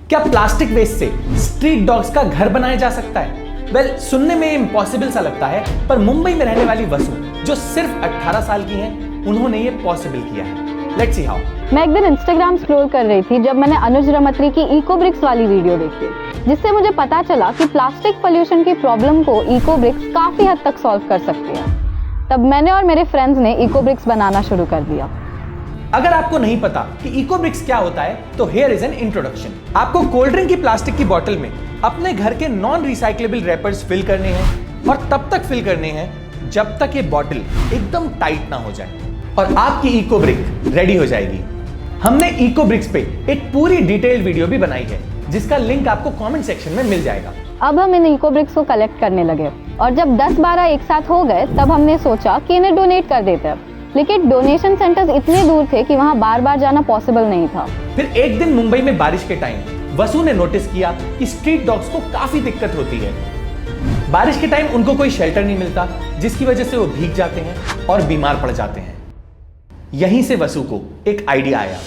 क्या plastic waste से street dogs का घर बनाया जा सकता है? सुनने में इम्पॉसिबल सा लगता है, पर मुंबई में रहने वाली वसु जो सिर्फ 18 साल की हैं, उन्होंने ये पॉसिबल किया है। Let's see how. मैं एक दिन इंस्टाग्राम स्क्रॉल कर रही थी जब मैंने अनुज रमत्री की इको ब्रिक्स वाली वीडियो देखी, जिससे मुझे पता चला कि प्लास्टिक पोल्यूशन की प्रॉब्लम को इको ब्रिक्स काफी हद तक सॉल्व कर सकती है। तब मैंने और मेरे फ्रेंड्स ने इको ब्रिक्स बनाना शुरू कर दिया। अगर आपको नहीं पता कि इको ब्रिक्स क्या होता है, तो हियर इज एन इंट्रोडक्शन। आपको कोल्ड ड्रिंक की प्लास्टिक की बोतल में अपने घर के नॉन रिसाइक्लेबल रैपर्स फिल करने हैं और तब तक फिल करने हैं जब तक ये बॉटल एकदम टाइट ना हो जाए और आपकी इको ब्रिक रेडी हो जाएगी। हमने इको ब्रिक्स पे एक पूरी डिटेल्ड वीडियो भी बनाई है, जिसका लिंक आपको कमेंट सेक्शन में मिल जाएगा। अब हम इन इको ब्रिक्स को कलेक्ट करने लगे और जब 10-12 एक साथ हो गए, तब हमने सोचा कि इन्हें डोनेट कर देते हैं। लेकिन डोनेशन सेंटर्स इतने दूर थे कि वहां बार-बार जाना पॉसिबल नहीं था। फिर एक दिन मुंबई में बारिश के टाइम वसु ने नोटिस किया कि स्ट्रीट डॉग्स को काफी दिक्कत होती है। बारिश के टाइम उनको कोई शेल्टर नहीं मिलता, जिसकी वजह से वो भीग जाते हैं और बीमार पड़ जाते हैं। यहीं से वसु को एक आइडिया आया।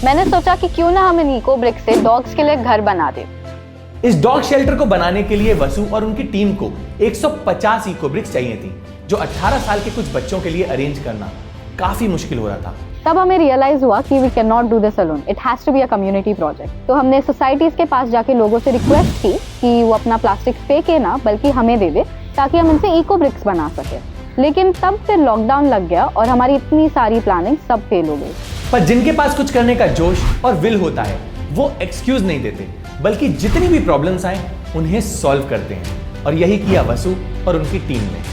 मैंने सोचा कि क्यों ना हम इन इको ब्रिक्स से डॉग्स के लिए घर बना दें। इस डॉग शेल्टर को बनाने के लिए वसु और उनकी टीम को 150 इको ब्रिक्स चाहिए थी, जो 18 साल के कुछ बच्चों के लिए अरेंज करना काफी मुश्किल हो रहा था। तब हमें रियलाइज हुआ कि we can not do this alone, it has to be a community project. तो हमने सोसाइटीज के पास जाके लोगों से रिक्वेस्ट की कि वो अपना प्लास्टिक फेंके ना, बल्कि हमें दे दे, ताकि हम इनसे इको ब्रिक्स बना सके। लेकिन तब फिर लॉकडाउन लग गया और हमारी इतनी सारी प्लानिंग सब फेल हो गई। पर जिनके पास कुछ करने का जोश और विल होता है, वो एक्सक्यूज नहीं देते, बल्कि जितनी भी प्रॉब्लम्स आए उन्हें सॉल्व करते हैं। और यही किया वसु और उनकी टीम ने।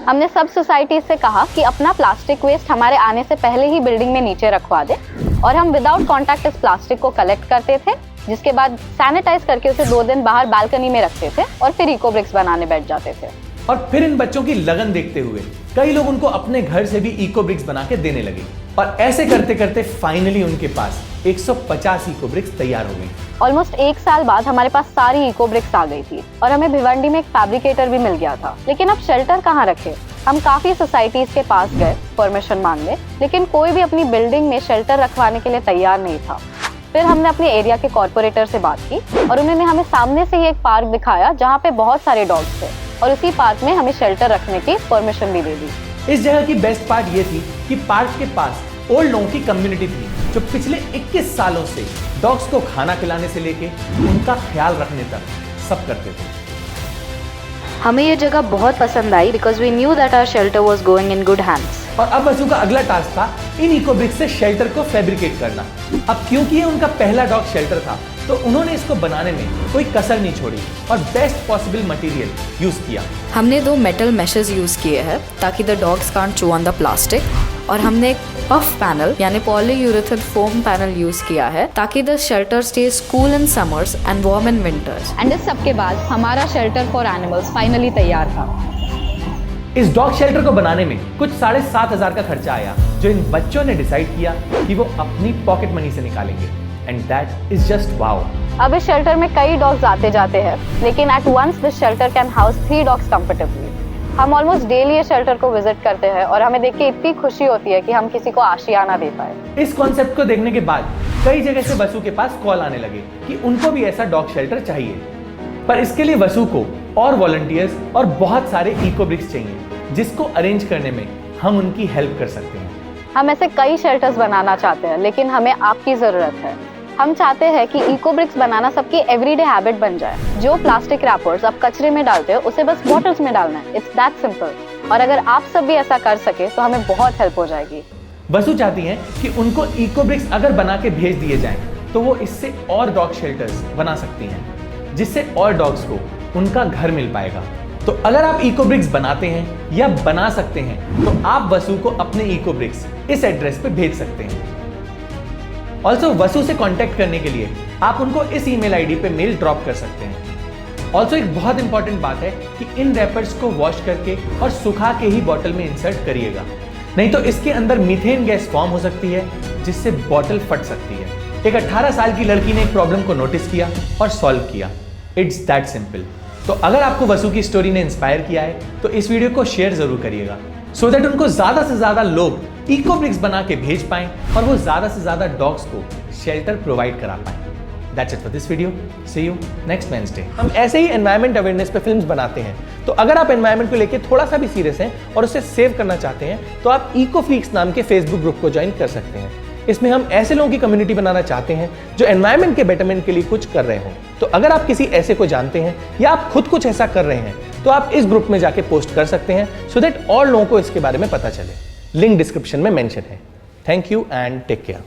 हमने सब सोसाइटीज से कहा कि अपना प्लास्टिक वेस्ट हमारे आने से पहले ही बिल्डिंग में नीचे रखवा दे, और हम विदाउट कॉन्टैक्ट इस प्लास्टिक को कलेक्ट करते थे, जिसके बाद सैनिटाइज करके उसे 2 दिन बाहर बालकनी में रखते थे और फिर इको ब्रिक्स बनाने बैठ जाते थे। और फिर इन बच्चों की लगन देखते हुए कई लोग उनको अपने घर से भी इको ब्रिक्स बना के देने लगे, और ऐसे करते करते फाइनली उनके पास 150 इको ब्रिक्स तैयार हो गई। ऑलमोस्ट 1 साल बाद हमारे पास सारी इको ब्रिक्स आ गई थी और हमें भिवंडी में एक फैब्रिकेटर भी मिल गया था। लेकिन अब शेल्टर कहाँ रखे? हम काफी सोसाइटीज के पास गए परमिशन मांगने, लेकिन कोई भी अपनी बिल्डिंग में शेल्टर रखवाने के लिए तैयार नहीं था। फिर हमने अपने एरिया के कॉर्पोरेटर से बात की और उन्होंने हमें सामने से ही एक पार्क दिखाया जहाँ पे बहुत सारे डॉग्स थे, और उसी पार्क में हमें शेल्टर रखने की परमिशन भी दे दी। इस जगह की बेस्ट पार्ट ये थी कि पार्क के पास ओल्ड लोगों की कम्युनिटी थी, जो पिछले 21 सालों से डॉग्स को खाना खिलाने से लेके उनका ख्याल रखने तक सब करते थे। हमें ये जगह बहुत पसंद आई because we knew that our shelter was going in good hands. और अब वसु का अगला टास्क था इन इको ब्रिक्स से शेल्टर को फैब्रिकेट करना। अब क्योंकि ये उनका पहला डॉग शेल्टर था, तो उन्होंने इसको बनाने में कोई कसर नहीं छोड़ी और बेस्ट पॉसिबल मटेरियल यूज किया। हमने 2 मेटल मैशेस यूज किए हैं ताकि द डॉग्स कांट चू ऑन द प्लास्टिक, और हमने एक पफ पैनल यानी पॉलीयूरेथेन फोम पैनल यूज किया है ताकि the shelter stage cool in summers and warm in winters. And इस सब के बाद हमारा शेल्टर फॉर एनिमल्स फाइनली तैयार था। इस डॉग शेल्टर को बनाने में कुछ 7,500 का खर्चा आया, जो इन बच्चों ने डिसाइड किया कि वो अपनी पॉकेट मनी से निकालेंगे। And that is just wow. अब इस शेल्टर में कई डॉग्स आते जाते हैं, लेकिन at once this shelter can house 3 dogs comfortably. हम ऑलमोस्ट डेली ये शेल्टर को विजिट करते हैं और हमें देख के इतनी खुशी होती है कि हम किसी को आशियाना दे पाए। इस कॉन्सेप्ट को देखने के बाद कई जगह से वसु के पास कॉल आने लगे कि उनको भी ऐसा डॉग शेल्टर चाहिए, पर इसके लिए वसु को और वॉलंटियर्स और बहुत सारे इको ब्रिक्स चाहिए, जिसको अरेंज करने में हम उनकी हेल्प कर सकते हैं। हम ऐसे कई शेल्टर्स बनाना चाहते हैं, लेकिन हमें आपकी जरूरत है। हम चाहते हैं कि इको ब्रिक्स बनाना सबकी एवरीडे हैबिट बन जाए। जो प्लास्टिक रैपर्स आप कचरे में डालते हो, उसे बस बॉटल्स में डालना है। It's that simple. और अगर आप सब भी ऐसा कर सके तो हमें बहुत हेल्प हो जाएगी। वसु चाहती हैं कि उनको इको ब्रिक्स अगर बना के भेज दिए जाएं, तो वो इससे और डॉग शेल्टर्स बना सकती हैं, जिससे और डॉग्स को उनका घर मिल पाएगा। तो अगर आप इको ब्रिक्स बनाते हैं या बना सकते हैं, तो आप वसु को अपने इको ब्रिक्स इस एड्रेस पे भेज सकते हैं। ऑल्सो वसु से कांटेक्ट करने के लिए आप उनको इस ईमेल आईडी पे मेल ड्रॉप कर सकते हैं। ऑल्सो एक बहुत इंपॉर्टेंट बात है कि इन रैपर्स को वॉश करके और सुखा के ही बॉटल में इंसर्ट करिएगा, नहीं तो इसके अंदर मीथेन गैस फॉर्म हो सकती है, जिससे बॉटल फट सकती है। एक 18 साल की लड़की ने एक प्रॉब्लम को नोटिस किया और सॉल्व किया। It's that simple. तो अगर आपको वसु की स्टोरी ने इंस्पायर किया है, तो इस वीडियो को शेयर जरूर करिएगा, सो दैट उनको ज्यादा से ज्यादा लोग इको ब्रिक्स बना के भेज पाएं और वो ज्यादा से ज्यादा डॉग्स को शेल्टर प्रोवाइड करा पाएं। That's it for this video. See you next Wednesday. हम ऐसे ही एनवायरमेंट अवेयरनेस पे फिल्म्स बनाते हैं, तो अगर आप एनवायरमेंट को लेके थोड़ा सा भी सीरियस हैं और उसे सेव करना चाहते हैं तो आप इकोफ्रीक्स नाम के फेसबुक ग्रुप को ज्वाइन कर सकते हैं। इसमें हम ऐसे लोगों की कम्युनिटी बनाना चाहते हैं जो एनवायरमेंट के बेटरमेंट के लिए कुछ कर रहे हों। तो अगर आप किसी ऐसे को जानते हैं या आप खुद कुछ ऐसा कर रहे हैं तो आप इस ग्रुप में जाके पोस्ट कर सकते हैं सो दैट और लोगों को इसके बारे में पता चले। लिंक डिस्क्रिप्शन में मेंशन है। Thank you and take care.